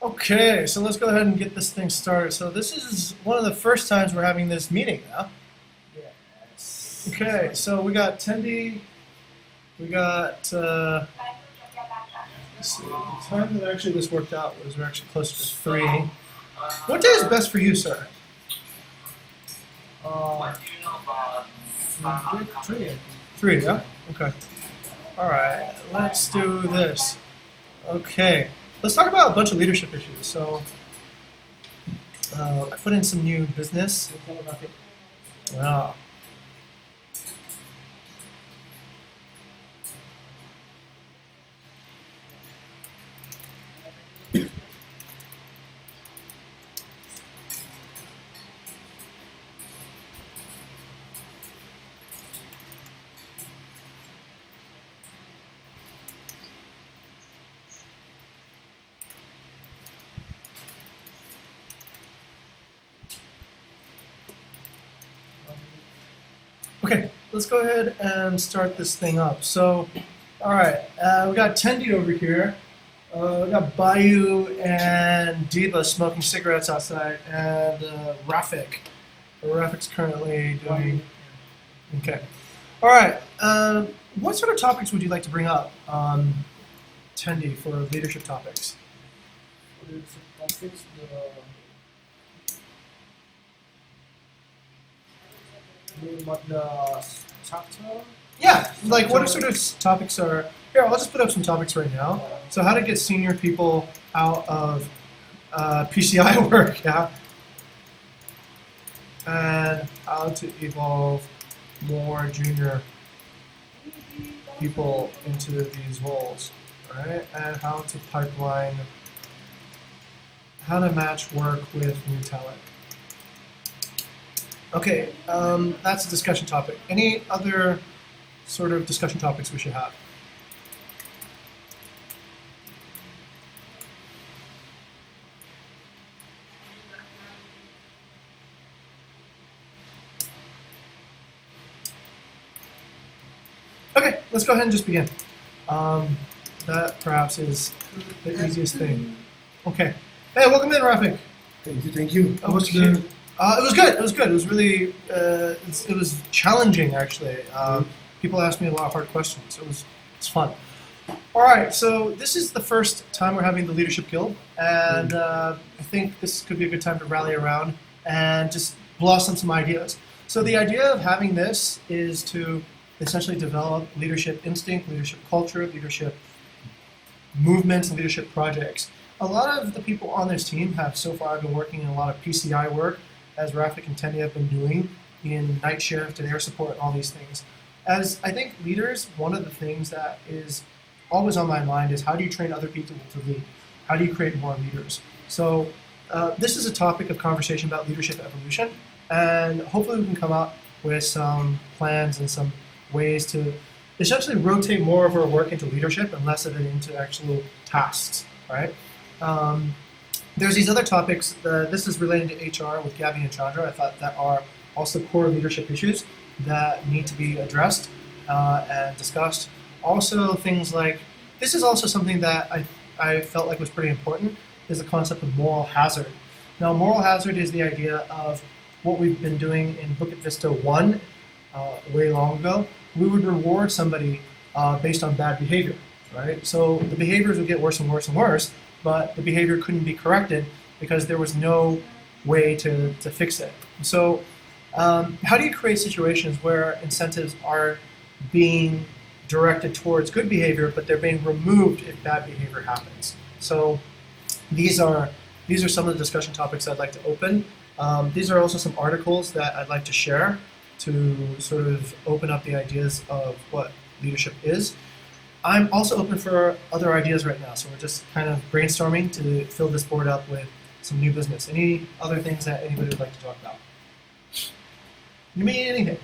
Okay, so let's go ahead and get this thing started. So this is one of the first times we're having this meeting now. Yes. Okay, so we got Tendi, we got, let's see, the time that actually this worked out was we're actually closer to 3. What day is best for you, sir? Uh, three. 3, yeah? Okay. All right, let's do this. Okay, let's talk about a bunch of leadership issues. So I put in some new business. Wow. Okay, let's go ahead and start this thing up. So, all right, we got Tendi over here. We got Bayou and Diva smoking cigarettes outside, and Rafik. Rafik's currently doing. Okay. All right. What sort of topics would you like to bring up, Tendi, for leadership topics? The chapter. Yeah, like what sort of topics are here? I'll just put up some topics right now. So how to get senior people out of PCI work, yeah, and how to evolve more junior people into these roles, right? And how to pipeline, how to match work with new talent. Okay, that's a discussion topic. Any other sort of discussion topics we should have? Okay, let's go ahead and just begin. That perhaps is the easiest thing. Okay. Hey, welcome in, Rafik. Thank you, thank you. It was good. It was good. It was good. It was really, it was challenging actually. People asked me a lot of hard questions. It's fun. All right, so this is the first time we're having the Leadership Guild, and I think this could be a good time to rally around and just blossom some ideas. So the idea of having this is to essentially develop leadership instinct, leadership culture, leadership movements, and leadership projects. A lot of the people on this team have so far been working in a lot of PCI work, as Rafik and Tendi have been doing in night shift and air support and all these things. As I think leaders, one of the things that is always on my mind is how do you train other people to lead? How do you create more leaders? So this is a topic of conversation about leadership evolution, and hopefully we can come up with some plans and some ways to essentially rotate more of our work into leadership and less of it into actual tasks, right? There's these other topics. This is related to HR with Gabby and Chandra. I thought that are also core leadership issues that need to be addressed and discussed. Also, things like this is also something that I felt like was pretty important is the concept of moral hazard. Now, moral hazard is the idea of what we've been doing in Bukit Vista 1 way long ago. We would reward somebody based on bad behavior, right? So the behaviors would get worse and worse and worse, but the behavior couldn't be corrected because there was no way to fix it. So how do you create situations where incentives are being directed towards good behavior, but they're being removed if bad behavior happens? So these are some of the discussion topics I'd like to open. These are also some articles that I'd like to share to sort of open up the ideas of what leadership is. I'm also open for other ideas right now, so we're just kind of brainstorming to fill this board up with some new business. Any other things that anybody would like to talk about? You mean anything?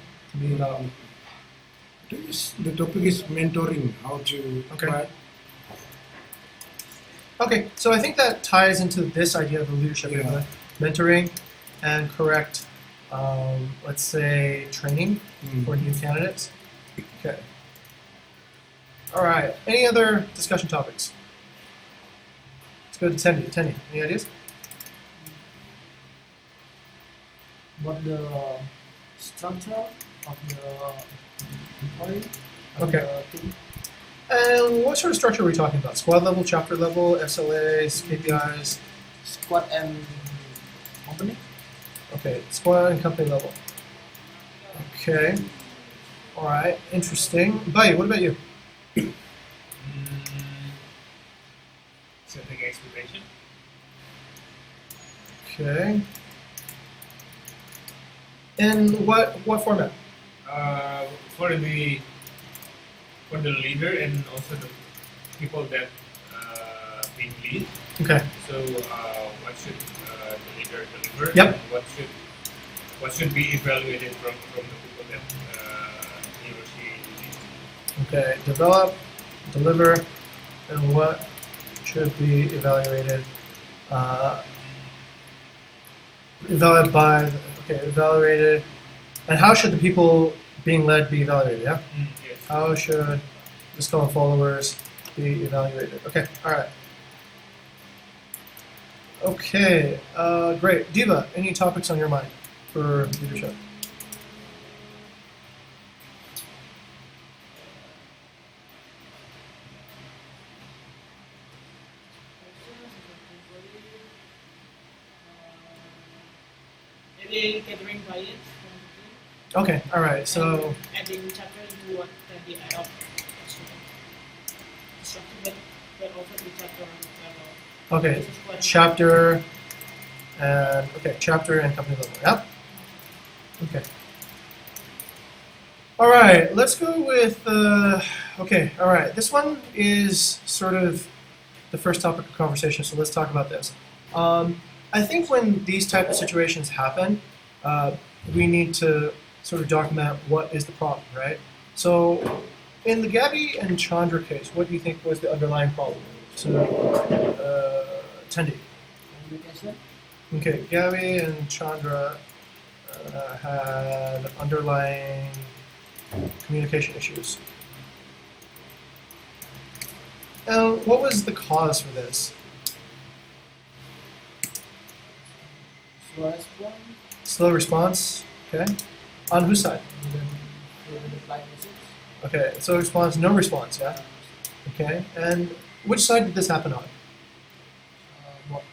The topic is mentoring, how to... Okay. Okay, so I think that ties into this idea of the leadership, Yeah. mentoring and correct, let's say, training for new candidates. Okay. All right. Any other discussion topics? go to Tenny. Tenny, any ideas? What the structure of the employee? Of Okay. The team? And what sort of structure are we talking about? Squad level, chapter level, SLAs, KPIs? Squad and company? Okay, squad and company level. Okay. All right, interesting. Bai, what about you? Setting expectation. Okay. In what format? For the leader and also the people that being lead. Okay. So what should the leader deliver? Yep. And what should be evaluated from the people that he or she leads? Okay. Develop, deliver, and what should be evaluated? Evaluated. And how should the people being led be evaluated? Yeah. Yes. How should the skull and followers be evaluated? Okay. All right. Okay. Great. Diva, any topics on your mind for leadership? Any catering clients from the team. Okay. All right. So. Adding chapter into what can be add up. Structure, but also the chapter level. Okay. This is what- Chapter and chapter and company level. Yeah. Okay. All right. Let's go with. Okay. All right. This one is sort of the first topic of conversation. So let's talk about this. I think when these type of situations happen, we need to sort of document what is the problem, right? So, in the Gabby and Chandra case, what do you think was the underlying problem? So, Tendi. Communication? Okay, Gabby and Chandra had underlying communication issues. And what was the cause for this? Slow response? Slow response. Okay. On whose side? And then the reply message? Okay. Slow response. No response. Yeah. Okay. And which side did this happen on? What?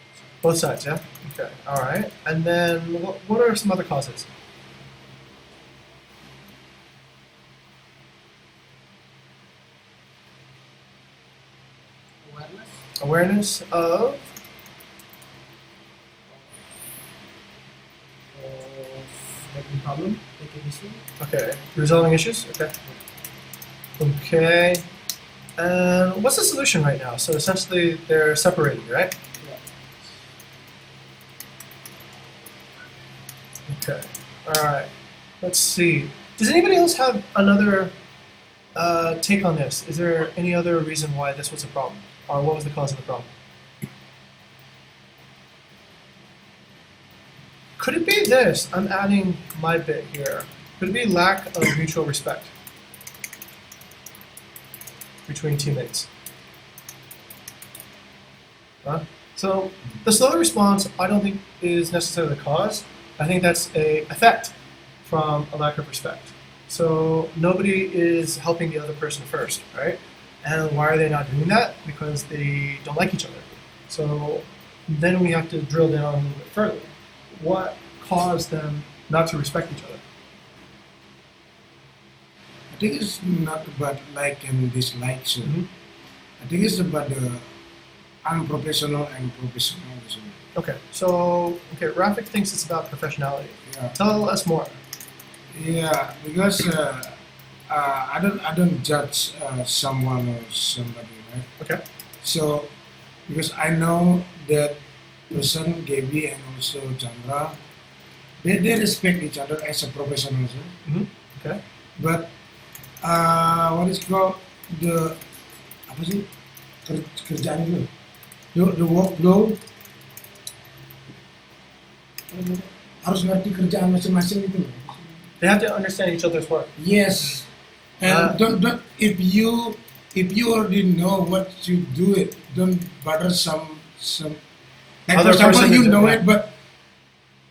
Both sides. Yeah. Okay. All right. And then what are some other causes? Awareness? Awareness of. Making problem? Making issue? Okay. Resolving issues. Okay. Okay. And what's the solution right now? So essentially, they're separated, right? Yeah. Okay. All right. Let's see. Does anybody else have another take on this? Is there any other reason why this was a problem, or what was the cause of the problem? Could it be this? I'm adding my bit here. Could it be lack of mutual respect between teammates? Huh? So the slow response, I don't think is necessarily the cause. I think that's a effect from a lack of respect. So nobody is helping the other person first, right? And why are they not doing that? Because they don't like each other. So then we have to drill down a little bit further. What caused them not to respect each other? I think it's not about like and dislikes. Mhm. I think it's about the unprofessional and professionalism. Okay, so Rafik thinks it's about professionality. Yeah, Tell us more. yeah, because I don't judge someone or somebody, right? Okay. So because I know that person Gaby and also Chandra, they respect each other as a professional, Okay. but what is called the apa sih kerjaan itu the workflow harus ngerti kerjaan masing-masing itu. They have to understand each other's work. Yes, and don't if you already know what you do it, don't bother some. Like Other for example, person you is- know yeah. it, but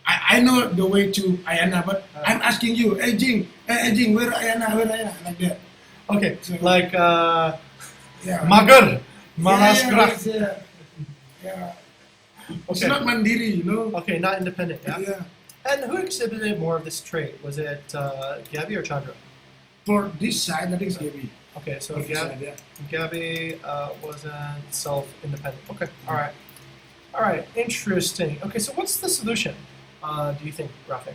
I know the way to Ayana, but I'm asking you, hey Jing, where Ayana, like that. Okay, So- like Yeah. mager, Yeah, malas yeah, gerak. it's, yeah. It's Okay. not mandiri, you know. Okay, not independent. Yeah. Yeah. And who exhibited more of this trait? Was it Gabby or Chandra? For this side, I think it's Gaby. Okay, so For this Gab- side, yeah. Gabby wasn't self-independent. Okay, all right, interesting. Okay, so what's the solution? Do you think, Rafik?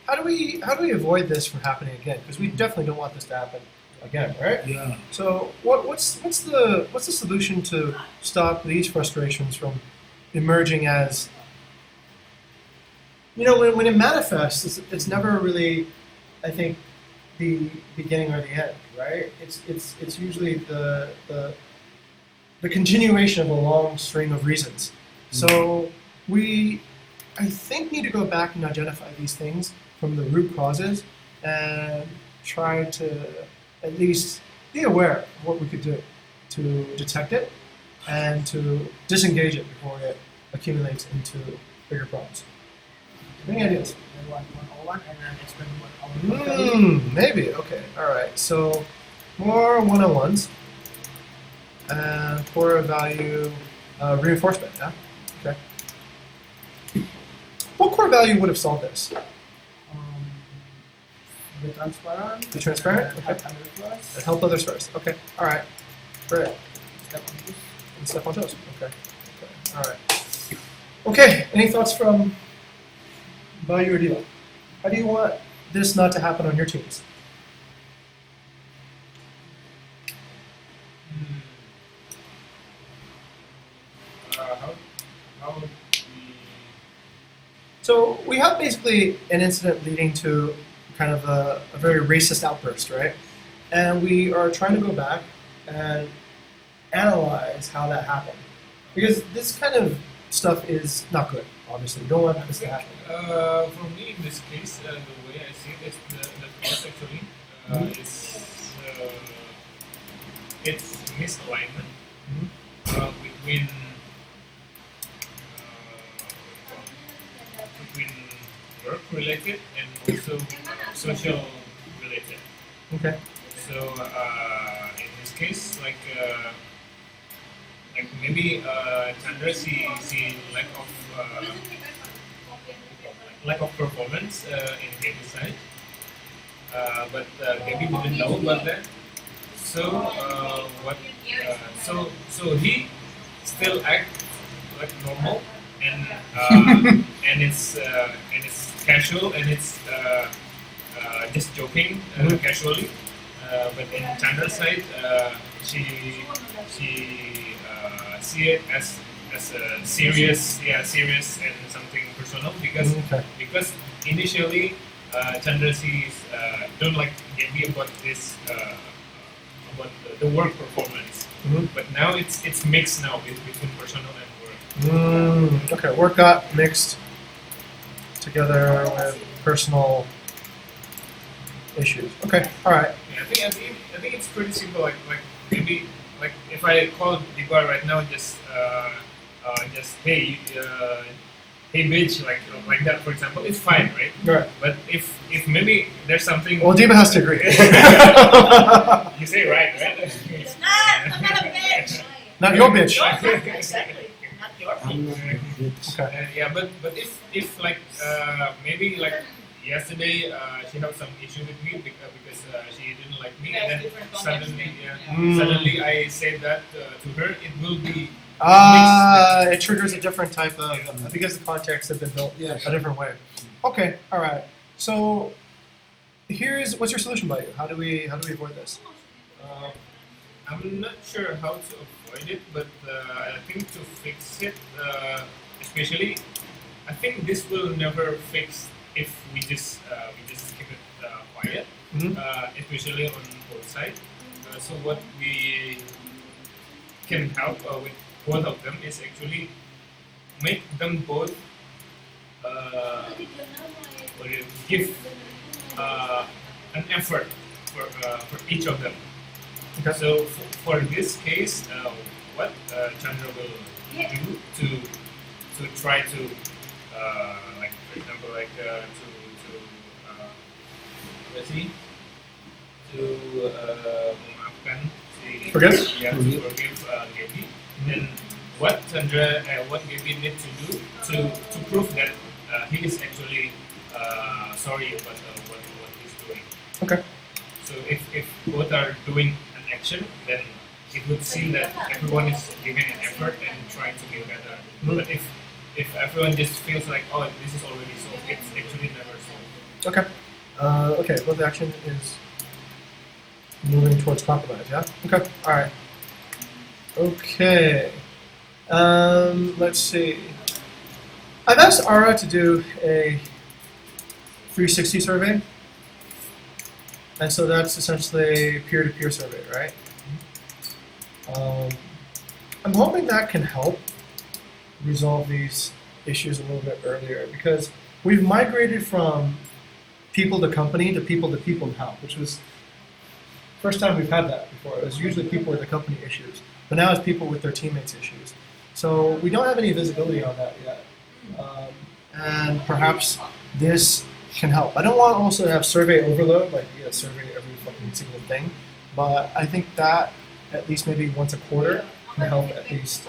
How do we avoid this from happening again? Because we definitely don't want this to happen again, right? Yeah. So what's the solution to stop these frustrations from emerging as, you know, when it manifests, it's never really, I think, the beginning or the end, right? It's usually the continuation of a long string of reasons. So we, I think, need to go back and identify these things from the root causes and try to at least be aware of what we could do to detect it and to disengage it before it accumulates into bigger problems. Any ideas? And 101 and then experiment 101. Maybe. Okay. All right. So more one-on-ones and core value reinforcement. Yeah. Okay. What core value would have solved this? Be transparent. Be transparent? Help Okay. others first. And help others first. Okay. All right. Great. Step on this. And step on toes. Okay. Okay. All right. Okay. Any thoughts from Bayu or Diva? How do you want this not to happen on your teams? How would we? So we have basically an incident leading to kind of a very racist outburst, right? And we are trying to go back and analyze how that happened. Because this kind of stuff is not good, obviously. We don't want this to happen. For me, in this case, the way I see it is the cause actually it's misalignment between work related and also social related. Okay. So in this case, like maybe Chandra see lack of performance in Gaby's side, but Gaby didn't know about that. So so he still act like normal and it's casual and it's just joking casually. But in Chandra's side, she see it as a serious and something personal because initially Chandra sees don't like Gaby about this about the work performance, but now it's mixed now between personal and work. Okay, work got mixed together with personal issues. Okay, all right. Yeah, I think it's pretty simple. Like maybe like if I call Diba right now, just hey bitch, like that, for example, it's fine, right? Right. But if maybe there's something Well, Diva has to agree. you say right? I'm not a bitch. Not your bitch. Exactly. Not your I'm not Okay. Yeah, but if like maybe like yesterday she had some issue with me because she didn't like me, and then suddenly I said that to her, it will be It triggers a different type of because the context has been built Yes. a different way. Okay, all right. So what's your solution, by you? How do we avoid this? I'm not sure how to avoid it, but I think to fix it, especially, I think this will never fix if we just keep it quiet, especially on both sides. So what we can help with both of them is actually make them both give an effort for each of them. Okay. So for this case, what Chandra will do to try to like for example like to apa sih to memaafkan si Forgive? yeah, to forgive Gaby. Then what what Gaby need to do to prove that he is actually sorry about what he's doing. Okay. So if both are doing an action, then it would seem that everyone is giving an effort and trying to be better. But if everyone just feels like, oh, this is already solved, it's actually never solved. Okay. Okay. Well, the action is moving towards compromise. Yeah. Okay. All right. Okay. Let's see. I've asked Ara to do a 360 survey, and so that's essentially a peer-to-peer survey, right? I'm hoping that can help resolve these issues a little bit earlier because we've migrated from people to company to people now, which was first time we've had that before. It was usually people with the company issues, but now it's people with their teammates issues. So we don't have any visibility on that yet, and perhaps this can help. I don't want also to have survey overload, like you gotta survey every fucking single thing, but I think that at least maybe once a quarter can help at least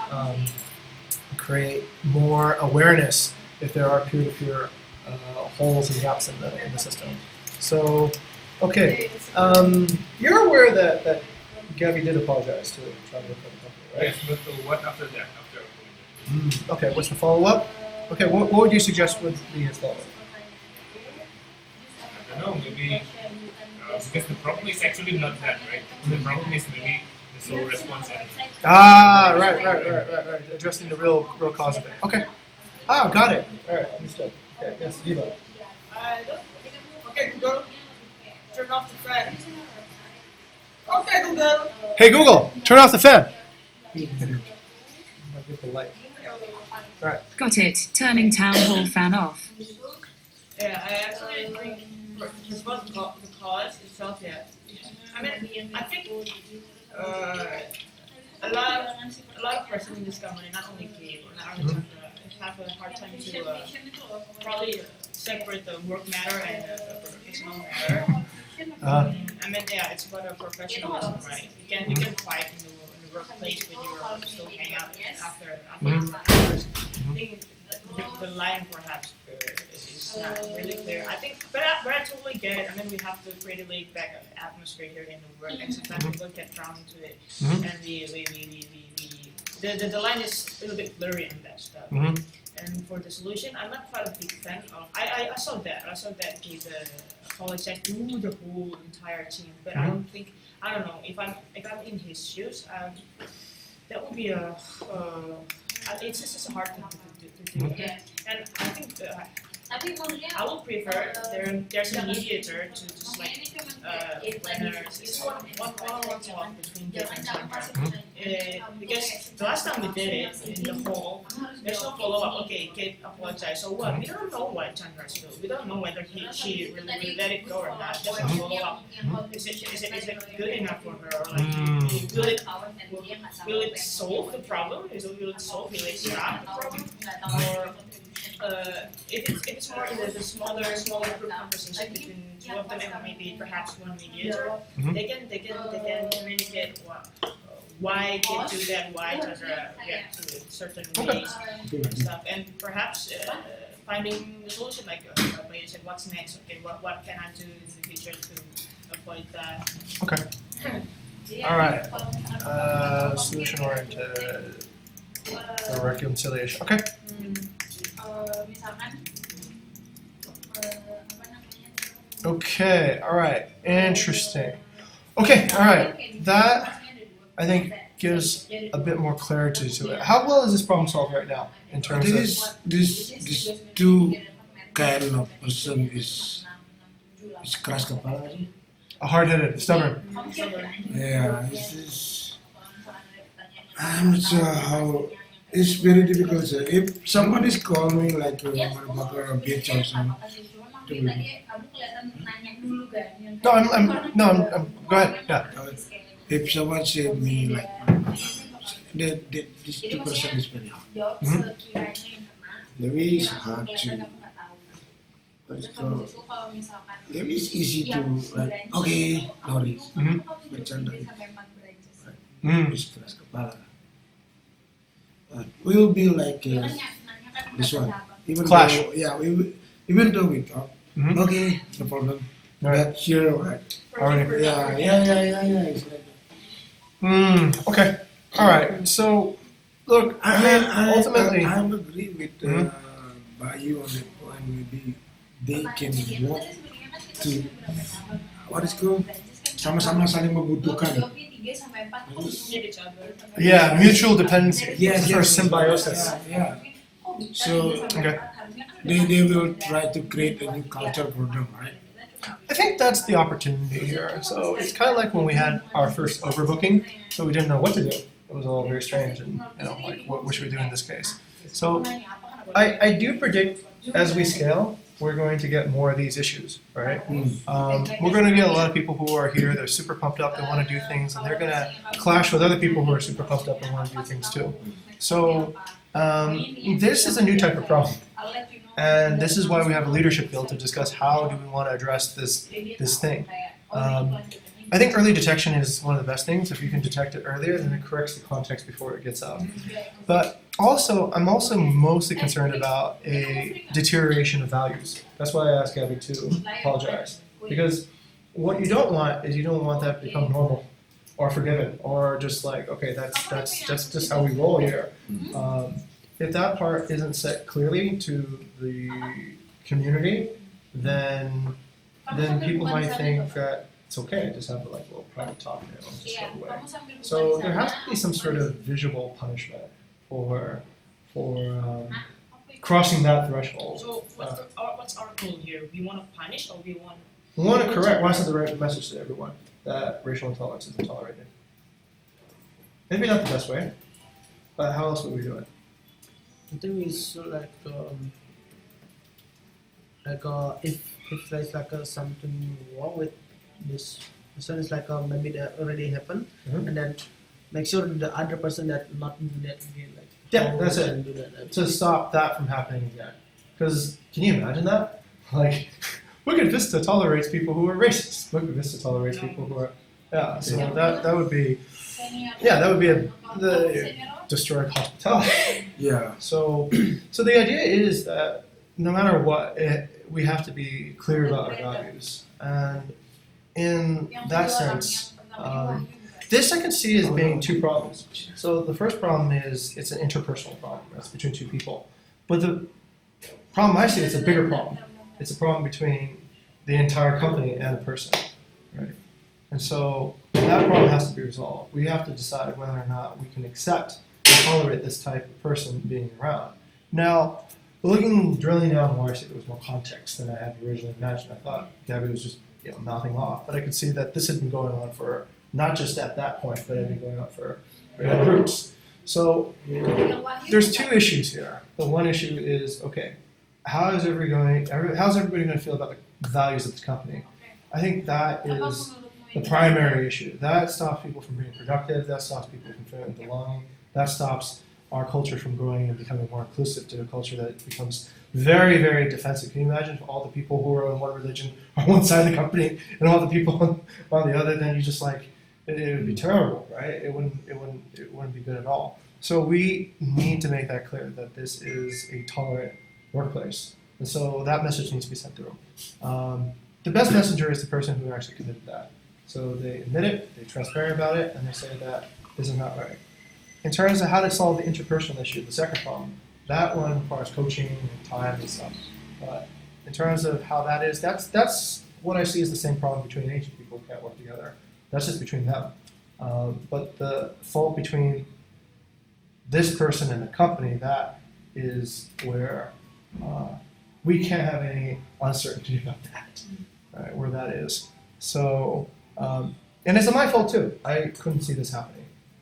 create more awareness if there are peer-to-peer holes and gaps in the system. So, okay, you're aware that Gabby did apologize to Chandra for the company, right? Yes, but what after that? After Okay, what's the follow-up? Okay, what would you suggest would be his follow-up? I don't know, maybe because the problem is actually not that, right? The problem is maybe the slow response and Ah, right. Addressing the real cause of it. Okay. Ah, got it. All right, understood. Okay, yes, Eva. Okay, Google, turn off the fan. Okay, Google. Hey Google, turn off the fan. I'll get the light. All right. Got it. Turning town hall fan off. Yeah, I actually think it's not the cause itself yet. I mean, I think a lot of persons in this company, not only Gabe or not only Chandra, have a hard time to probably separate the work matter and the personal matter. I mean, yeah, it's about a professionalism, right? You can fight in the workplace when you're still hang out after hours. I think the line perhaps is not really clear. I think, but I totally get it. I mean, we have to create a laid back atmosphere here in the work, and sometimes people get drawn into it, and the line is a little bit blurry on that stuff. And for the solution, I'm not quite a big fan of. I saw that he apologized to the whole entire team, but I don't know if I'm in his shoes, that would be it's just a hard thing to do. And I think I would prefer there's a mediator to just like it's one-on-one talk between Gabe and Chandra. Because the last time we did it in the hall, there's no follow-up. Okay, Gabe apologized. So what? We don't know what Chandra's doing. We don't know whether she really let it go or not. There's no follow-up. Is it good enough for her? Or like, will it solve the problem? Will it stop the problem? Or if it's more in the smaller group conversation between two of them and maybe perhaps one mediator, they can communicate why Gabe do that, why Chandra react to certain ways and stuff, and perhaps finding the solution like you said, what's next? Okay, what can I do in the future to avoid that? Okay. All right. Solution oriented reconciliation. Okay. Okay, all right, interesting. Okay, all right, that I think gives a bit more clarity to it. How well is this problem solved right now in terms of? This two kind of person is keras kepala sih. A hard-headed, stubborn. Yeah, I'm not sure how. It's very difficult. Sir. If somebody's calling me like a motherfucker or bitch or something, No, I'm go ahead. Yeah. if someone said me like that this two person is very hard. Jawab Mhm. sekiranya yang kena. Maybe it's hard Kita to. nggak tahu. What is Terus habis called? itu kalau misalkan Maybe it's easy to yang like. branches Okay, itu, Doris. Mhm. kamu Bercanda. 3 sampai 4 branches. It's keras kepala. We will be like Dia kan nanya kan this one. ada apa. Even Clash. though, yeah, even though we talk, Mhm. okay, no problem. Right. But here, right? Alright. Yeah. It's like that. Okay. All right. So, look, ultimately, I'm agree with Mhm. Bayu on the point. Maybe they can Dia work tadi sebenarnya kan kita to punya berapa cabang. what is called Branches kan sama-sama saling Lo membutuhkan. jawabnya 3 sampai 4 kok bisa Need each other. yeah, mutual dependency Yes, for yes. symbiosis. Yeah. Kok bisa So, 3 sampai okay. 4? Harusnya kan They will try to create a new culture for them, right? I think that's the opportunity here. So it's kind of like when we had our first overbooking, so we didn't know what to do. It was all very strange, and like what should we do in this case? So I do predict as we scale, we're going to get more of these issues, right? We're going to get a lot of people who are here, they're super pumped up, they want to do things, and they're going to clash with other people who are super pumped up and want to do things too. So this is a new type of problem. And this is why we have a leadership field to discuss how do we want to address this thing. I think early detection is one of the best things. If you can detect it earlier, then it corrects the context before it gets out. But also, I'm also mostly concerned about a deterioration of values. That's why I asked Gabby to apologize. Because what you don't want is you don't want that to become normal or forgiven or just like, okay, that's just how we roll here. If that part isn't set clearly to the community, then people might think that it's okay, just have like a little private talk there, and just go away. So there has to be some sort of visual punishment for crossing that threshold. So what's our goal here? We want to punish or we want? We want to correct. Want to send the right message to everyone that racial intolerance isn't tolerated. Maybe not the best way, but how else would we do it? I think it's if there's something wrong with this person, it's maybe that already happened, Mhm. and then make sure the other person that not do that again. Like Yeah, that's it. and do that. To stop that from happening again. Because can you imagine that? Like, Bukit Vista tolerates people who are racist. Bukit Vista tolerates people who are so that would be the destroyed hospitality. Yeah. So the idea is that no matter what, we have to be clear about our values, and in that sense, this I can see as being two problems. So the first problem is it's an interpersonal problem. It's between two people. But the problem I see is a bigger problem. It's a problem between the entire company and a person, right? And so that problem has to be resolved. We have to decide whether or not we can accept and tolerate this type of person being around. Now, drilling down more, I see there was more context than I had originally imagined. I thought Gabby was just mouthing off, but I could see that this had been going on for not just at that point, but it had been going on for groups. So there's two issues here. The one issue is, okay, how's everybody going to feel about the values of the company? I think that is the primary issue. That stops people from being productive. That stops people from feeling belonging. That stops our culture from growing and becoming more inclusive to a culture that becomes very, very defensive. Can you imagine if all the people who are in one religion are on one side of the company and all the people on the other? Then you just like it would be terrible, right? It wouldn't be good at all. So we need to make that clear that this is a tolerant workplace, and so that message needs to be sent through. The best messenger is the person who actually committed that. So they admit it, they're transparent about it, and they say that this is not right. In terms of how to solve the interpersonal issue, the second problem, that one requires coaching and time and stuff. But in terms of how that is, that's what I see as the same problem between Asian people who can't work together. That's just between them. But the fault between this person and the company, that is where we can't have any uncertainty about that, right, where that is. So, and it's my fault too. I couldn't see this happening.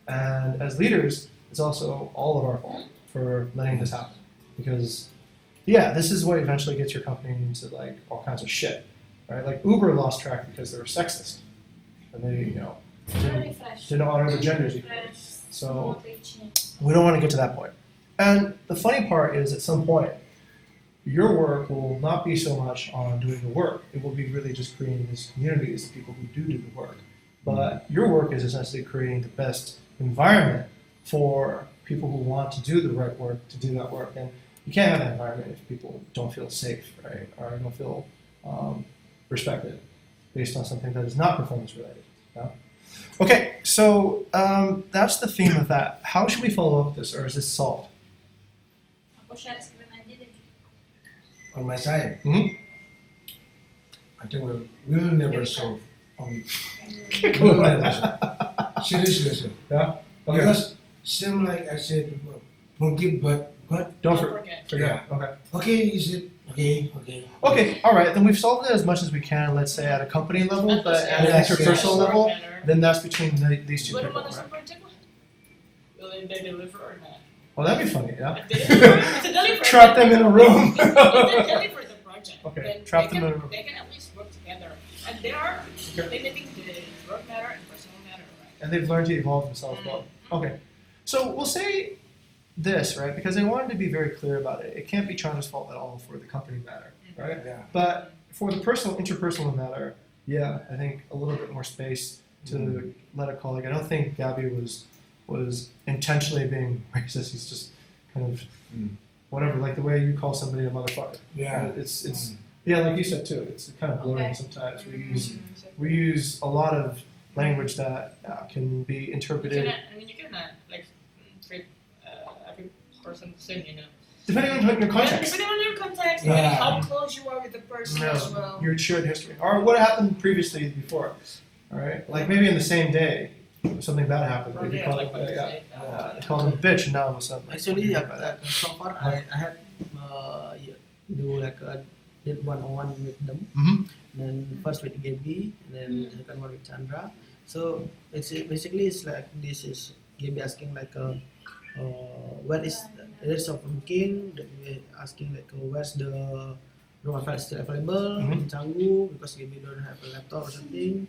And as leaders, it's also all of our fault for letting this happen. Because, this is what eventually gets your company into like all kinds of shit, right? Like Uber lost track because they were sexist. And they, didn't honor the genders either. Refresh. So Change. we don't want to get to that point. And the funny part is, at some point, your work will not be so much on doing the work. It will be really just creating these communities of people who do the work. But your work is essentially creating the best environment for people who want to do the right work to do that work. And you can't have that environment if people don't feel safe, right? Or don't feel respected based on something that is not performance related. Yeah? Okay, so that's the theme of that. How should we follow up this, or is this solved? Aku share screen aja deh. On my side, Mhm. I think we'll never solve. We'll never solve. Seriously, sir. Yeah? Okay. Because same like I said before, forgive but Don't Forget. forget. Okay. okay, you said okay. Okay, all right, then we've solved it as much as we can, let's say at a company level, but at an Yes, interpersonal yes. level, then that's between these two Baru people, mana right? project lah? Will they deliver or not? Well, that'd be funny, yeah? If they deliver, it's a deliver. Trap them in a room. If they deliver the project, Okay, then trap they them can, in a room. they can at least work together. And they are limiting the work matter and personal matter, right? And they've learned to evolve themselves well. Okay, so we'll say this, right, because I wanted to be very clear about it. It can't be Chandra's fault at all for the company matter, right? Yeah. But for the interpersonal matter, yeah, I think a little bit more space to let a colleague. I don't think Gabby was intentionally being racist. He's just kind of whatever, like the way you call somebody a motherfucker. Yeah. It's yeah, like you said too. It's kind of blurring sometimes. We use a lot of language that can be You interpreted cannot like treat every person the same, you know. depending on your context. Depending on your context, Yeah. and how close you are with the person as well. Your shared history, or what happened previously before. All right, like maybe in the same day, something bad happened. Or Maybe yeah, call like it, what you yeah. said. They called him a bitch, and now all of a sudden. Actually, by that. so far I had do like did one-on-one with them. Mhm. Then first with Gaby, then second one with Chandra. So basically it's like this is Gaby asking like where is there's of booking. Then we asking like where's the room file still available in Canggu because Gaby don't have a laptop or something.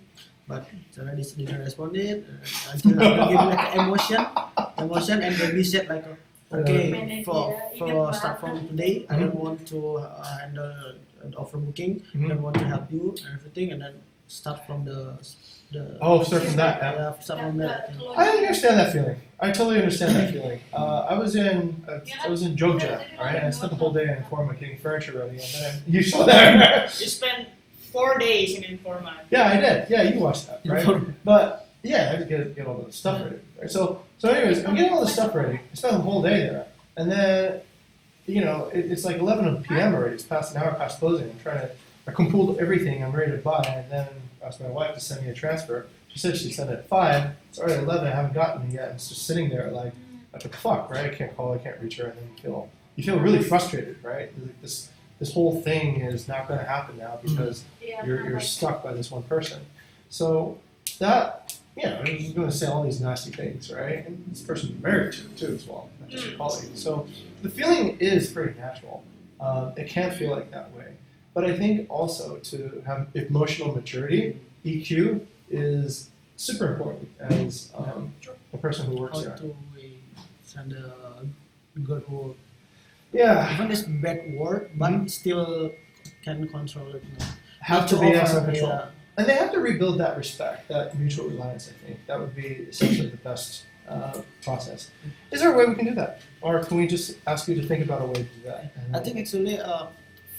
But Chandra didn't respond it until Gaby like emotion, and Gaby said like okay for start from today I don't want to handle offer booking. I don't want to help you and everything, and then start from the Start from that. Yeah. yeah, start from that. I understand that feeling. I totally understand that feeling. I was in Jogja, right? And I spent the whole day in Informa getting furniture ready, and then you saw that. You spent 4 days in Informa. Yeah, I did. Yeah, you watched that, right? But yeah, I had to get all the stuff ready. Right? So anyways, I'm getting all the stuff ready. I spent the whole day there, and then it's like 11 p.m. already. It's past an hour past closing. I compiled everything. I'm ready to buy, and then I asked my wife to send me a transfer. She said she'd send it at 5. It's already 11. I haven't gotten it yet. It's just sitting there like what the fuck, right? I can't call. I can't reach her, and then you feel really frustrated, right? This whole thing is not going to happen now because you're stuck by this one person. So that I was going to say all these nasty things, right? And this person you're married to too as well, not just your colleague. So the feeling is pretty natural. It can feel like that way. But I think also to have emotional maturity, EQ, is super important as a person who works How there. to send a good word. Yeah, Even this bad word, but still can control it. have to Not be offer, under control. yeah. And they have to rebuild that respect, that mutual reliance, I think. That would be essentially the best process. Is there a way we can do that? Or can we just ask you to think about a way to do that? I think actually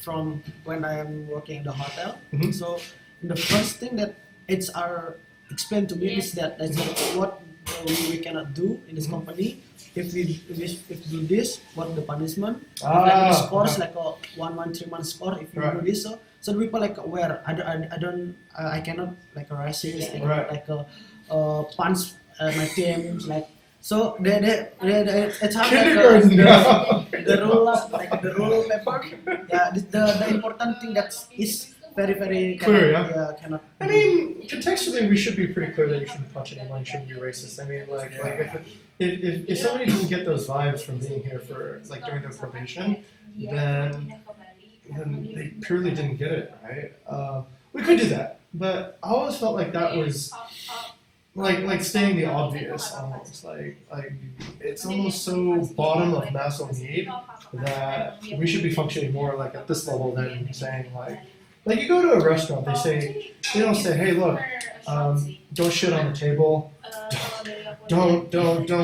from when I am working in the hotel, Mhm. so the first thing that HR explained to me is that that's what we cannot do in this company. If we do this, what the punishment? Like the scores like a 1 month, 3 month score. If you do this, so the people like aware. I cannot like racist. I cannot like punch my teams like. So it's how Kindergarten now. the rule like the rule paper. Yeah, the important thing that is very Clear, cannot, yeah? cannot. I mean, contextually, we should be pretty clear that you shouldn't punch anyone, you shouldn't be racist. I mean, like if somebody didn't get those vibes from being here for like during their probation, then they purely didn't get it, right? We could do that, but I always felt like that was like stating the obvious almost. Like it's almost so bottom of Maslow need that we should be functioning more like at this level than saying like you go to a restaurant, they don't say, hey look, don't shit on the table, don't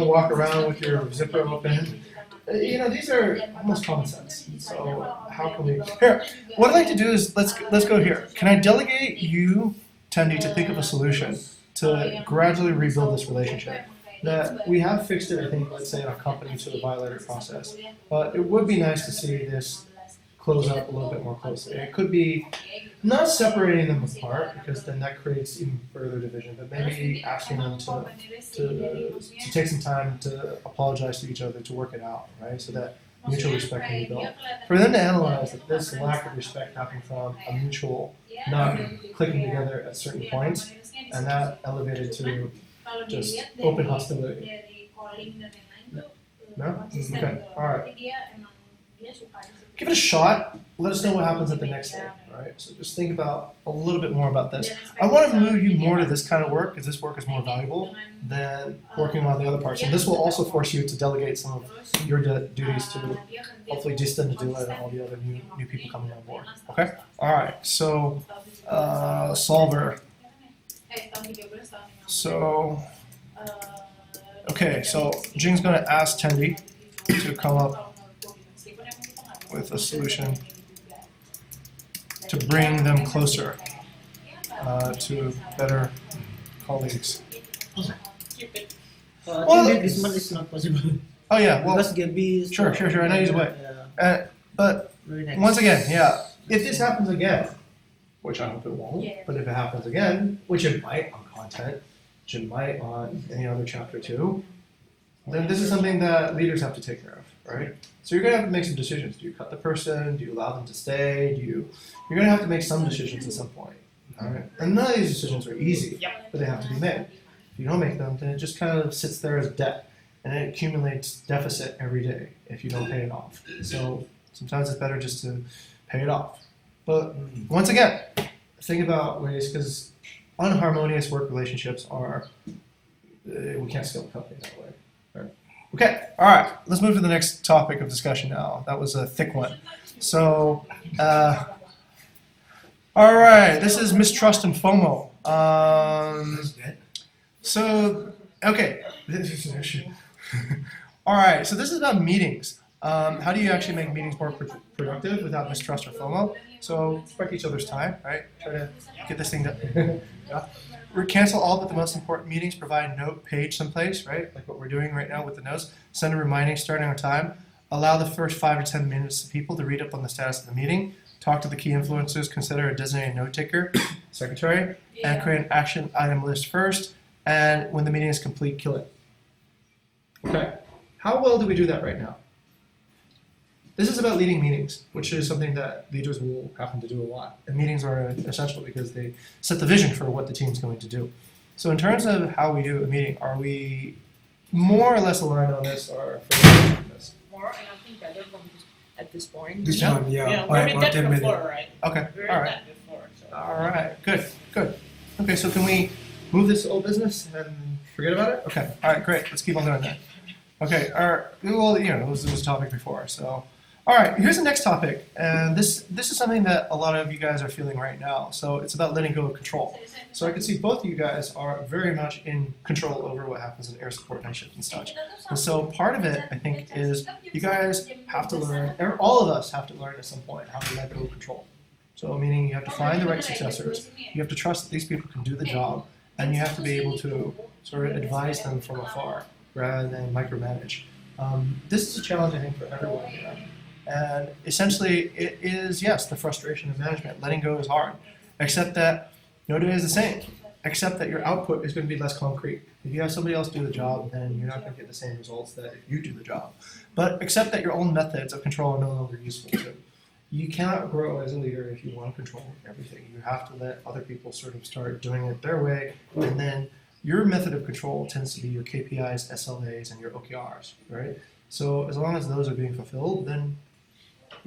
walk around with your zipper open. These are almost common sense. So how can we? Here, what I'd like to do is let's go here. Can I delegate you, Tendi, to think of a solution to gradually rebuild this relationship? That we have fixed it, I think, let's say in our company to the violator process, but it would be nice to see this close up a little bit more closely. It could be not separating them apart because then that creates even further division, but maybe asking them to take some time to apologize to each other, to work it out, right? So that mutual respect can be built. For them to analyze that this lack of respect happened from a mutual not clicking together at certain points, and that elevated to just open hostility. No? Okay, alright. Give it a shot. Let us know what happens at the next day. All right. So just think about a little bit more about this. I want to move you more to this kind of work because this work is more valuable than working on the other parts. And this will also force you to delegate some of your duties to hopefully Justin to do it and all the other new people coming on board. Okay. All right. So solver. So okay. So Jing's going to ask Tendi to come up with a solution to bring them closer to better colleagues. I think this month is not possible. Oh yeah, well, Because Gabby is sure. I know he's away. Yeah, But very next. once again, yeah, if this happens again, which I hope it won't, but if it happens again, which it might on content, which it might on any other chapter too, then this is something that leaders have to take care of, right? So you're gonna have to make some decisions. Do you cut the person? Do you allow them to stay? You're gonna have to make some decisions at some point, all right? And none of these decisions are easy, but they have to be made. If you don't make them, then it just kind of sits there as debt, and it accumulates deficit every day if you don't pay it off. So sometimes it's better just to pay it off. But once again, think about ways, because unharmonious work relationships are, we can't scale the company that way. Right? Okay, all right, let's move to the next topic of discussion now. That was a thick one. So, all right, this is mistrust and FOMO. So, okay. All right, so this is about meetings. How do you actually make meetings more productive without mistrust or FOMO? So respect each other's time, right? Try to get this thing done. Yeah. Cancel all but the most important meetings. Provide a note page someplace, right? Like what we're doing right now with the notes. Send a reminder starting on time. Allow the first 5 to 10 minutes to people to read up on the status of the meeting. Talk to the key influencers. Consider a designated note taker, secretary, and create an action item list first. And when the meeting is complete, kill it. Okay. How well do we do that right now? This is about leading meetings, which is something that leaders will happen to do a lot. And meetings are essential because they set the vision for what the team's going to do. So in terms of how we do a meeting, are we more or less aligned on this or further on this? More, and I think better from at this point. This Yeah. one, yeah. Yeah, Five we've or been 10 that minutes. before, right? Okay, We've all done right. that before. So. All right, good. Okay, so can we move this old business and forget about it? Okay, all right, great. Let's keep on doing that. Okay, all right. Well, it was a topic before, so. All right, here's the next topic, and this is something that a lot of you guys are feeling right now. So it's about letting go of control. So I can see both of you guys are very much in control over what happens in air support night shift and such. And so part of it, I think, is you guys have to learn, or all of us have to learn at some point how to let go of control. So meaning you have to find the right successors, you have to trust that these people can do the job, and you have to be able to sort of advise them from afar rather than micromanage. This is a challenge, I think, for everyone here. And essentially, it is, yes, the frustration of management. Letting go is hard. Except that no day is the same. Except that your output is going to be less concrete. If you have somebody else do the job, then you're not going to get the same results that if you do the job. But except that your own methods of control are no longer useful too. You cannot grow as a leader if you want to control everything. You have to let other people sort of start doing it their way, and then your method of control tends to be your KPIs, SLAs, and your OKRs, right? So as long as those are being fulfilled, then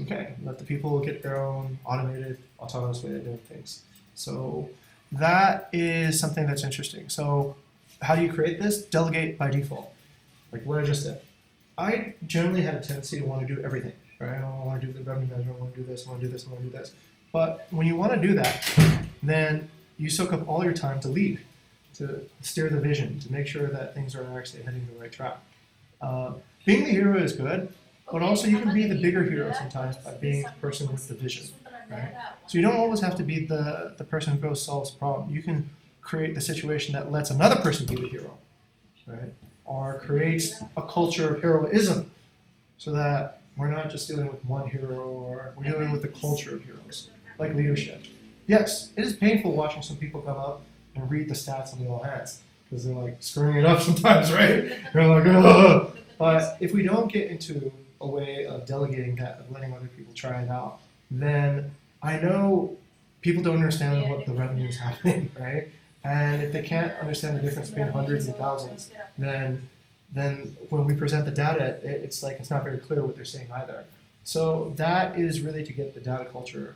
okay, let the people get their own automated, autonomous way of doing things. So that is something that's interesting. So how do you create this? Delegate by default, like what I just said. I generally had a tendency to want to do everything, right? I want to do the revenue management, I want to do this, I want to do this, I want to do this. But when you want to do that, then you soak up all your time to lead, to steer the vision, to make sure that things are actually heading the right track. Being the hero is good, but also you can be the bigger hero sometimes by being the person with the vision, right? So you don't always have to be the person who goes solves the problem. You can create the situation that lets another person be the hero, right? Or creates a culture of heroism so that we're not just dealing with one hero, or we're dealing with the culture of heroes, like leadership. Yes, it is painful watching some people come up and read the stats on the all hands, because they're like screwing it up sometimes, right? They're like, ugh. But if we don't get into a way of delegating that, of letting other people try it out, then I know people don't understand what the revenue is happening, right? And if they can't understand the difference between hundreds and thousands, then when we present the data, it's like it's not very clear what they're saying either. So that is really to get the data culture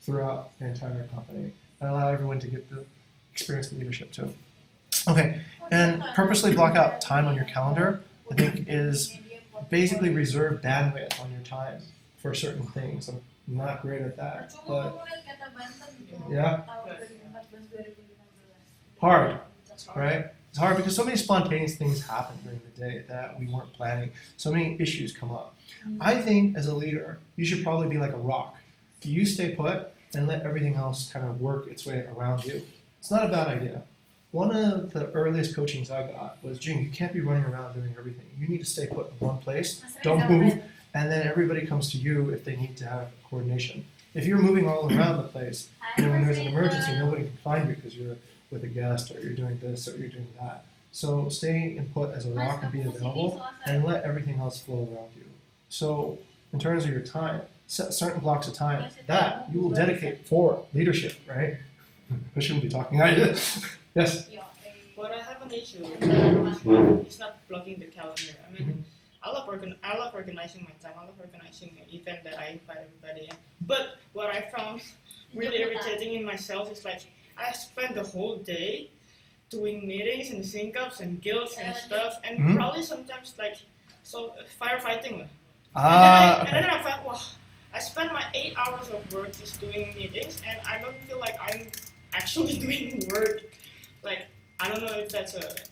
throughout the entire company and allow everyone to get the experience of leadership too. Okay, and purposely block out time on your calendar, I think, is basically reserve bandwidth on your time for certain things. I'm not great at that, but yeah, hard, right? It's hard because so many spontaneous things happen during the day that we weren't planning. So many issues come up. I think as a leader, you should probably be like a rock. You stay put and let everything else kind of work its way around you. It's not a bad idea. One of the earliest coachings I got was, Jing, you can't be running around doing everything. You need to stay put in one place, don't move, and then everybody comes to you if they need to have coordination. If you're moving all around the place, when there's an emergency, nobody can find you because you're with a guest, or you're doing this, or you're doing that. So stay in put as a rock and be available, and let everything else flow around you. So in terms of your time, set certain blocks of time that you will dedicate for leadership, right? I shouldn't be talking. Yes? But I have an issue. It's not blocking the calendar. I mean, I love organizing my time. I love organizing an event that I invite everybody in. But what I found really irritating in myself is like I spend the whole day doing meetings and sync-ups and guilds and stuff, and probably sometimes like firefighting. And then I found, wow, I spend my 8 hours of work just doing meetings, and I don't feel like I'm actually doing work. Like, I don't know if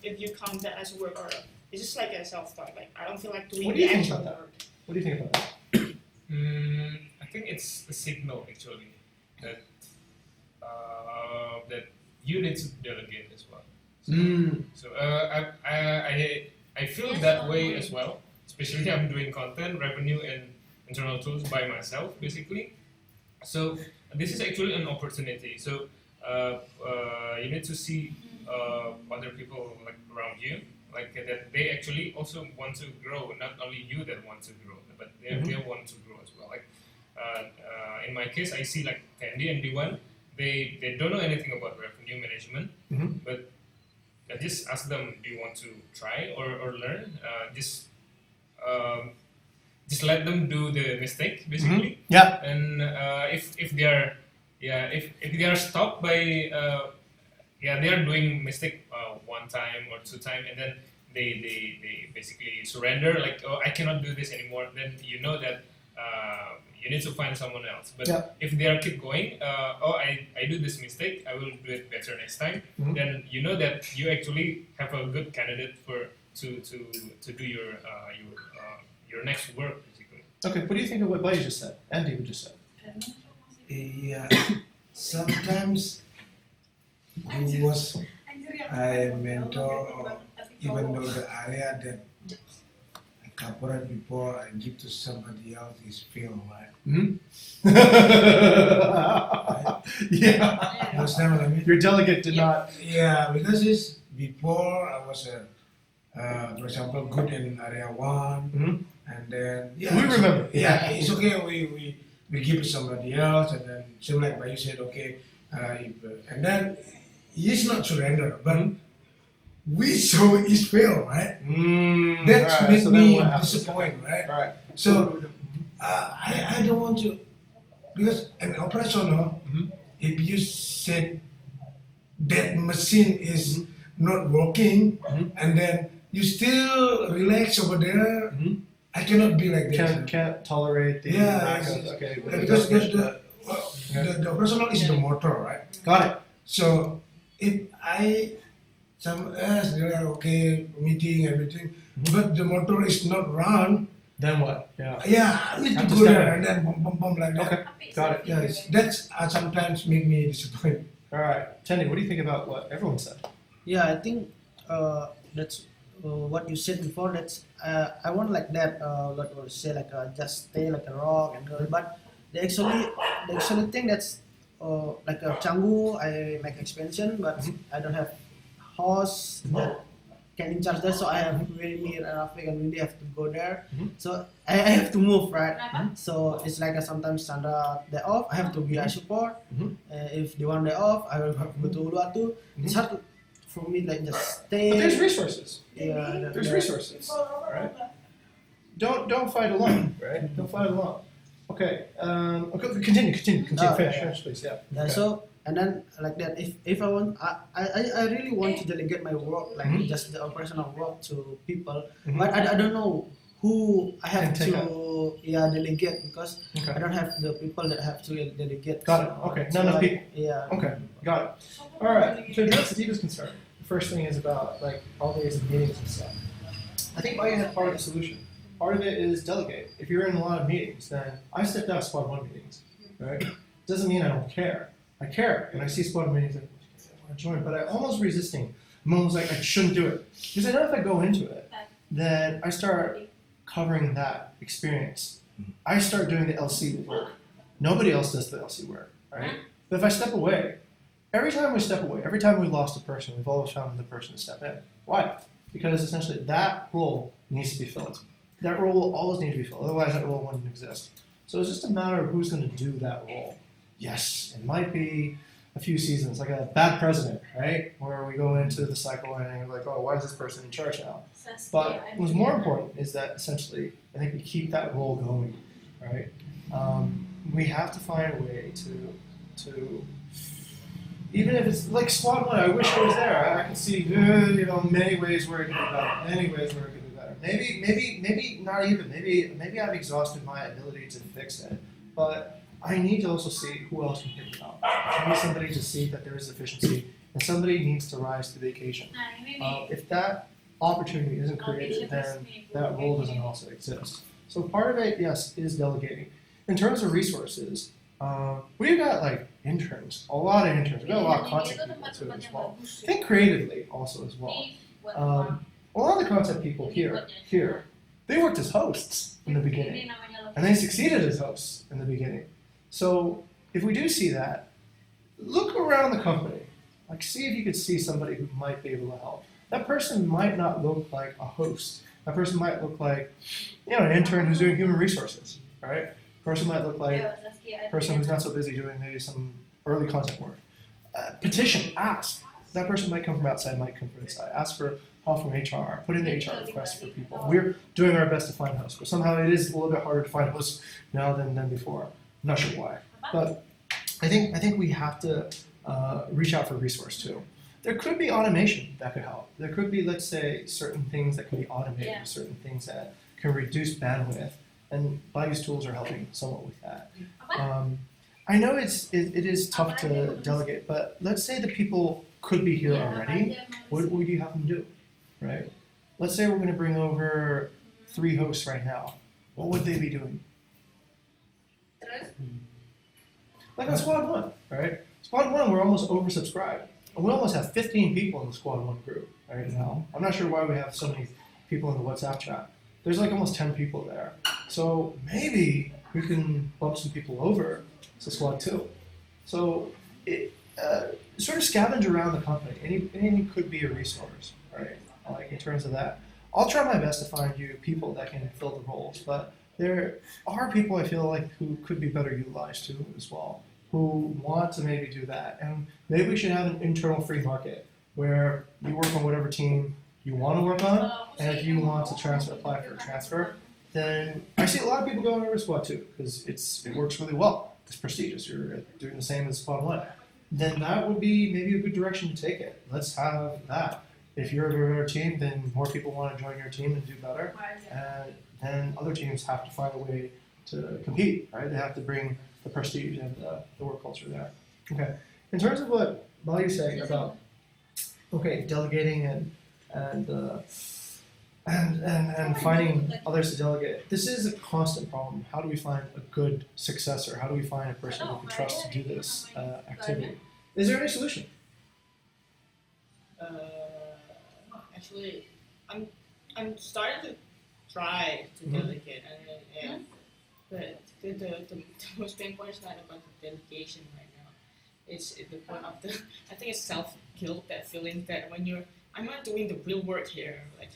if you count that as work, or it's just like a self-thought. Like, I don't feel like doing the actual work. What do you think about that? I think it's a signal actually that that you need to delegate as well. So I feel that way as well. Especially I'm doing content, revenue, and internal tools by myself, basically. So this is actually an opportunity. So you need to see other people like around you, like that they actually also want to grow. Not only you that want to grow, but they want to grow as well. Like in my case, I see like Candy and D1. They don't know anything about revenue management, but I just ask them, do you want to try or learn? Just let them do the mistake basically. Yeah. And if they are stopped by they are doing mistake one time or two time, and then they basically surrender, like, oh, I cannot do this anymore, then you know that you need to find someone else. But if they are keep going, I do this mistake, I will do it better next time, then you know that you actually have a good candidate to do your next work basically. Okay, what do you think of what Bayu just said? And David just said? Yeah, sometimes I mentor, or even though the area that I covered before I give to somebody else is failed, right? Yeah. Understand what I mean? Your delegate did not. Yeah, because it's before I was, for example, good in area 1, and then We remember. Yeah, it's okay. We give to somebody else, and then so like you said, okay, and then he's not surrender, but we saw his fail, right? That right. made So me then what happens? disappointed, right? Right. So I don't want to, because an operational, if you said that machine is not working, Mhm. and then you still relax over there. Mhm. I cannot be like that. Can't tolerate the Yeah, lack it's- of okay. Yeah, because delegation. the operational is the motor, right? Got it. So if some else they are okay meeting everything, but the motor is not run. Then what? Yeah. Yeah, I need Have to to go step there in. and then bump like that. Okay. Got it. Yes, that's sometimes make me disappointed. All right, Tenny, what do you think about what everyone said? Yeah, I think that's what you said before. That's I want like that. What was say like just stay like a rock and go. But they actually think that's like a Canggu. I make expansion, but I don't have horse that can in charge that. So I have really me and Rafiq and really have to go there. Mhm. So I have to move right. Kenapa? So it's like sometimes Sandra day off. I have to be a support. Mhm. If they want day off, I will have to go to Uluwatu. It's hard for me like just stay. But there's resources. Yeah, There's resources. Right? Don't fight alone. Right? Don't fight alone. Okay. Okay. Continue. Oh, Finish, yeah. please. Yeah. Yeah, Okay. so and then like that, if I want, I really want to delegate my work, like Mhm. just the operational work to people, Mhm. but I don't know who I have Can take to delegate because I Okay. don't have the people that have to delegate. Got it. So- Okay. so Not enough like, people. Yeah. Okay. Got it. All right. To address Steve's concern, the first thing is about like holidays and meetings and stuff. I think Biden has part of the solution. Part of it is delegate. If you're in a lot of meetings, then I stepped out of squad one meetings. Right? Doesn't mean I don't care. I care. When I see squad one meetings, I want to join, but I'm almost resisting. I'm almost like I shouldn't do it because I know if I go into it, then I start covering that experience. I start doing the LC work. Nobody else does the LC work, right? But if I step away, every time we step away, every time we lost a person, we've always found another person to step in. Why? Because essentially that role needs to be filled. That role will always need to be filled. Otherwise, that role wouldn't exist. So it's just a matter of who's going to do that role. Yes, it might be a few seasons, like a bad president, right? Where we go into the cycle and we're like, oh, why is this person in charge now? But what's more important is that essentially, I think we keep that role going, right? We have to find a way to even if it's like squad one, I wish I was there. I can see, many ways where it could be better. Many ways where it could be better. Maybe not even. Maybe I've exhausted my ability to fix it. But I need to also see who else can pick it up. I need somebody to see that there is efficiency, and somebody needs to rise to the occasion. Nah, ini If that opportunity isn't created, then that role doesn't also exist. So part of it, yes, is delegating. In terms of resources, we've got like interns, a lot of interns. We've got a lot of content people too as well. Think creatively also as well. A lot of the content people here, they worked as hosts in the beginning, and they succeeded as hosts in the beginning. So if we do see that, look around the company. Like see if you could see somebody who might be able to help. That person might not look like a host. That person might look like, an intern who's doing human resources, right? Person might look like a person who's not so busy doing maybe some early content work. Petition, ask. That person might come from outside, might come from inside. Ask for help from HR. Put in the HR request for people. We're doing our best to find hosts, but somehow it is a little bit harder to find hosts now than before. I'm not sure why, but I think we have to reach out for resource too. There could be automation that could help. There could be, let's say, certain things that can be automated, Yeah. certain things that can reduce bandwidth, and Bayou's tools are helping somewhat with that. I know it is tough to delegate, but let's say the people could be here already. What would you have them do, right? Let's say we're going to bring over 3 hosts right now. What would they be doing? Like on Squad 1, right? Squad 1, we're almost oversubscribed. And we almost have 15 people in the Squad 1 group right now. I'm not sure why we have so many people in the WhatsApp chat. There's like almost 10 people there. So maybe we can bump some people over to Squad 2. So it sort of scavenge around the company. Anything could be a resource, right? Like in terms of that. I'll try my best to find you people that can fill the roles, but there are people I feel like who could be better utilized too as well, who want to maybe do that. And maybe we should have an internal free market where you work on whatever team you want to work on, and if you want to apply for a transfer, then I see a lot of people going over to Squad 2 because it works really well. It's prestigious. You're doing the same as Squad 1. Then that would be maybe a good direction to take it. Let's have that. If you're a better team, then more people want to join your team and do better. And then other teams have to find a way to compete, right? They have to bring the prestige and the work culture there. Okay. In terms of what Molly's saying about delegating and finding others to delegate, this is a constant problem. How do we find a good successor? How do we find a person we can trust to do this activity? Is there any solution? Actually, I'm starting to try to delegate, and but the most pain point is not about the delegation right now. It's the point of the I think it's self guilt, that feeling that when I'm not doing the real work here, like.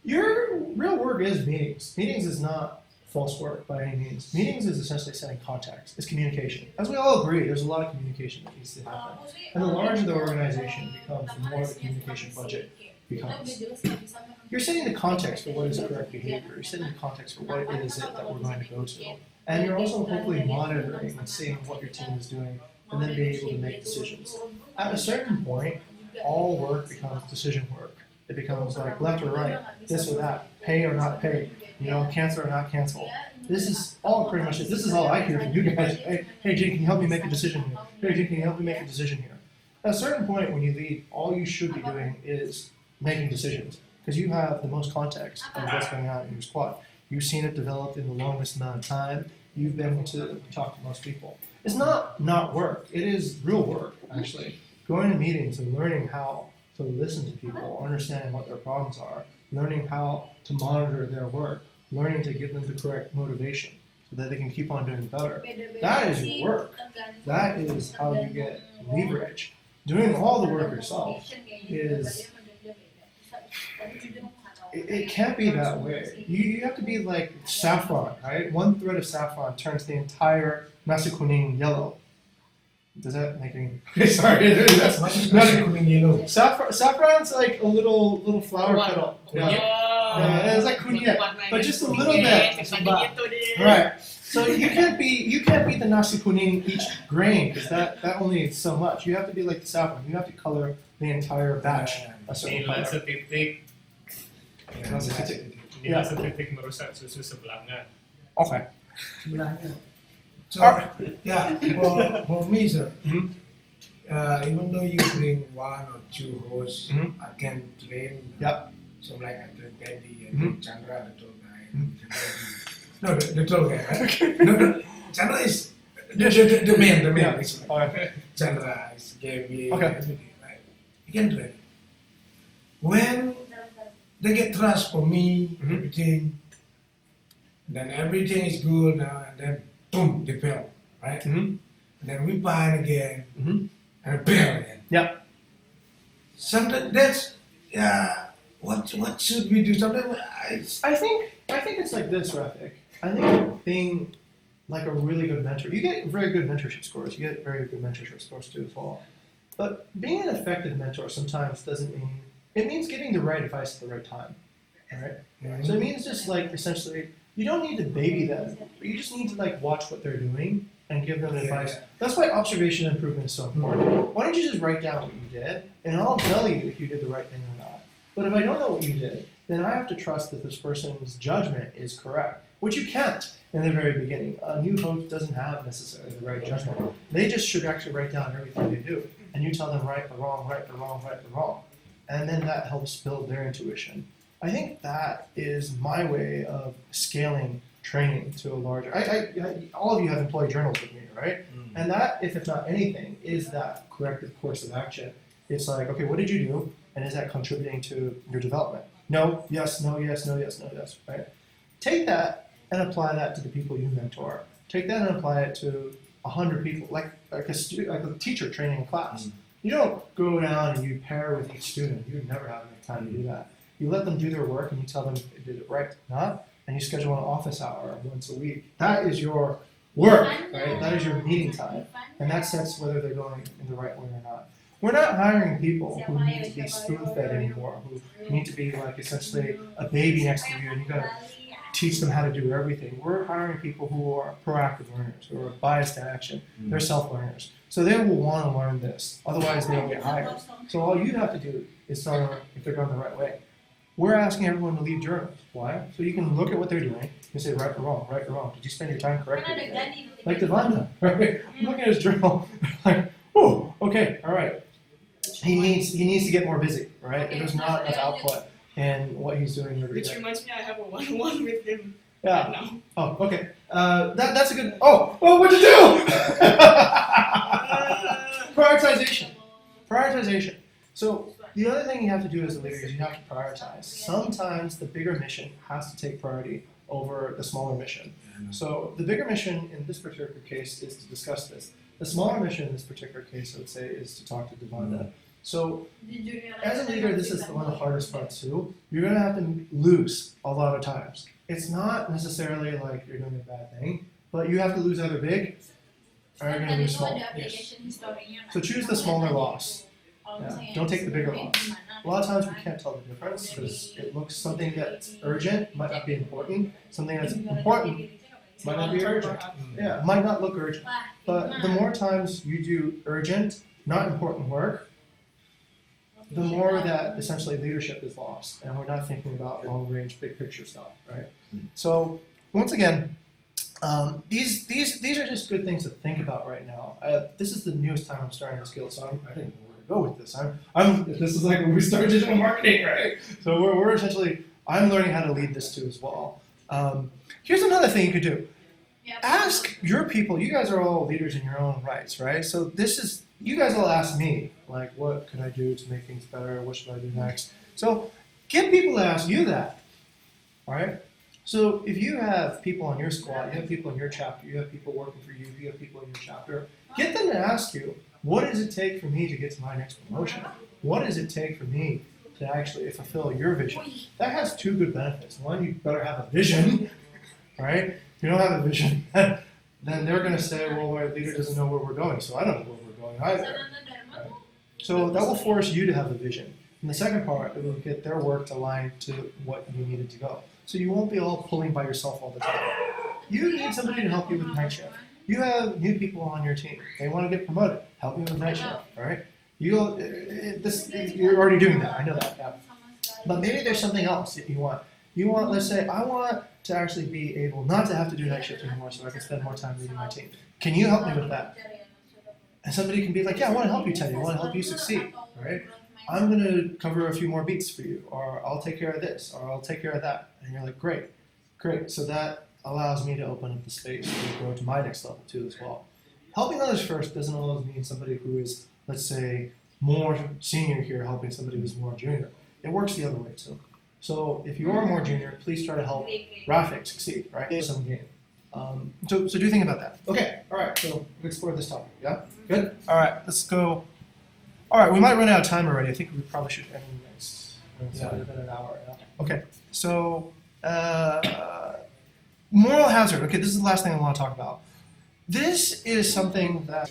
Your real work is meetings. Meetings is not false work by any means. Meetings is essentially setting context. It's communication. As we all agree, there's a lot of communication that needs to happen. And the larger the organization becomes, the more the communication budget becomes. You're setting the context for what is correct behavior. You're setting the context for what it is that we're going to go to. And you're also hopefully monitoring and seeing what your team is doing and then being able to make decisions. At a certain point, all work becomes decision work. It becomes like left or right, this or that, pay or not pay, cancel or not cancel. This is all pretty much it. This is all I hear from you guys. Hey, Jane, can you help me make a decision here? Hey, Jane, can you help me make a decision here? At a certain point when you lead, all you should be doing is making decisions because you have the most context of what's going on in your squad. You've seen it develop in the longest amount of time. You've been able to talk to most people. It's not work. It is real work, actually. Going to meetings and learning how to listen to people, understanding what their problems are, learning how to monitor their work, learning to give them the correct motivation so that they can keep on doing better. That is your work. That is how you get leverage. Doing all the work yourself it can't be that way. You have to be like saffron, right? One thread of saffron turns the entire nasi kuning yellow. Does that make any? Sorry, that's Not yellow. Saffron's like a little flower petal. Yeah, it's like kunyit, but just a little bit. Right. So you can't be the nasi kuning each grain because that only is so much. You have to be like the saffron. You have to color the entire batch a certain color. Nila setitik merusak susu sebelanga. Okay. So, yeah, for me, sir, even though you bring one or two hosts, I can train. Yep. So, like I train Daddy and Chandra, the tall guy. No, the tall guy, right? No, Chandra is the man, Yeah. basically. Okay. Chandra is Gaby, Okay. everything, right? You can train. When they get trust for me, everything, then everything is good now, and then boom, they fail, right? And then we bind again, and fail again. Yep. Sometimes that's what should we do? Sometimes I think it's like this, Rafik. I think being like a really good mentor, you get very good mentorship scores. You get very good mentorship scores too as well. But being an effective mentor sometimes doesn't mean it means giving the right advice at the right time. All right. So it means just like essentially you don't need to baby them, but you just need to like watch what they're doing and give them advice. That's why observation and improvement is so important. Why don't you just write down what you did, and I'll tell you if you did the right thing or not. But if I don't know what you did, then I have to trust that this person's judgment is correct, which you can't in the very beginning. A new host doesn't have necessarily the right judgment. They just should actually write down everything they do, and you tell them right or wrong, right or wrong, right or wrong. And then that helps build their intuition. I think that is my way of scaling training to a larger. All of you have employee journals with me, right? And that, if it's not anything, is that corrective course of action. It's like, okay, what did you do, and is that contributing to your development? No, yes, no, yes, no, yes, no, yes, right? Take that and apply that to the people you mentor. Take that and apply it to 100 people, like a teacher training a class. You don't go down and you pair with each student. You would never have enough time to do that. You let them do their work and you tell them if they did it right or not, and you schedule an office hour once a week. That is your work, right? That is your meeting time. And that sets whether they're going in the right way or not. We're not hiring people who need to be spoon-fed anymore, who need to be like essentially a baby next to you and you gotta teach them how to do everything. We're hiring people who are proactive learners, who are biased to action. They're self-learners. So they will want to learn this. Otherwise, they don't get hired. So all you have to do is tell them if they're going the right way. We're asking everyone to leave journals. Why? So you can look at what they're doing and say right or wrong, right or wrong. Did you spend your time correctly? Like Devanda, right? I'm looking at his journal, like, oh, okay, all right. He needs to get more busy, right? There's not enough output in what he's doing every Which day. reminds me, I have a one-on-one with him Yeah. right now. Oh, okay. That's a good. Oh, what'd you do? Prioritization. So the other thing you have to do as a leader is you have to prioritize. Sometimes the bigger mission has to take priority over the smaller mission. So the bigger mission in this particular case is to discuss this. The smaller mission in this particular case, I would say, is to talk to Devanda. So as a leader, this is one of the hardest parts too. You're going to have to lose a lot of times. It's not necessarily like you're doing a bad thing, but you have to lose either big or you're going to lose small. Yes. So choose the smaller loss. Yeah. Don't take the bigger loss. A lot of times we can't tell the difference because it looks something that's urgent might not be important. Something that's important might not be urgent. Yeah, might not look urgent. But the more times you do urgent, not important work, the more that essentially leadership is lost, and we're not thinking about long-range, big picture stuff, right? So once again, these are just good things to think about right now. This is the newest time I'm starting this guild, so I didn't know where to go with this. This is like when we started digital marketing, right? So we're essentially, I'm learning how to lead this too as well. Here's another thing you could do. Ask your people. You guys are all leaders in your own rights, right? So you guys will ask me, like, what can I do to make things better? What should I do next? So get people to ask you that, all right? So if you have people on your squad, you have people in your chapter, you have people working for you, you have people in your chapter, get them to ask you, what does it take for me to get to my next promotion? What does it take for me to actually fulfill your vision? That has two good benefits. One, you better have a vision, right? If you don't have a vision, then they're going to say, well, our leader doesn't know where we're going, so I don't know where we're going either. Right? So that will force you to have a vision. And the second part, it will get their work to align to what you needed to go. So you won't be all pulling by yourself all the time. You need somebody to help you with night shift. You have new people on your team. They want to get promoted. Help you with night shift, all right? You're already doing that. I know that. Yeah. But maybe there's something else that you want. You want, let's say, I want to actually be able not to have to do night shift anymore so I can spend more time leading my team. Can you help me with that? And somebody can be like, yeah, I want to help you, Teddy. I want to help you succeed, right? I'm going to cover a few more beats for you, or I'll take care of this, or I'll take care of that. And you're like, great. So that allows me to open up the space to grow to my next level too as well. Helping others first doesn't always mean somebody who is, let's say, more senior here helping somebody who's more junior. It works the other way too. So if you are more junior, please try to help Rafik succeed, right? It's some game. So do think about that. Okay, all right, so we'll explore this topic, yeah? Good? All right, let's go. All right, we might run out of time already. I think we probably should end next. It's been an hour. Yeah. Okay, so moral hazard. Okay, this is the last thing I want to talk about. This is something that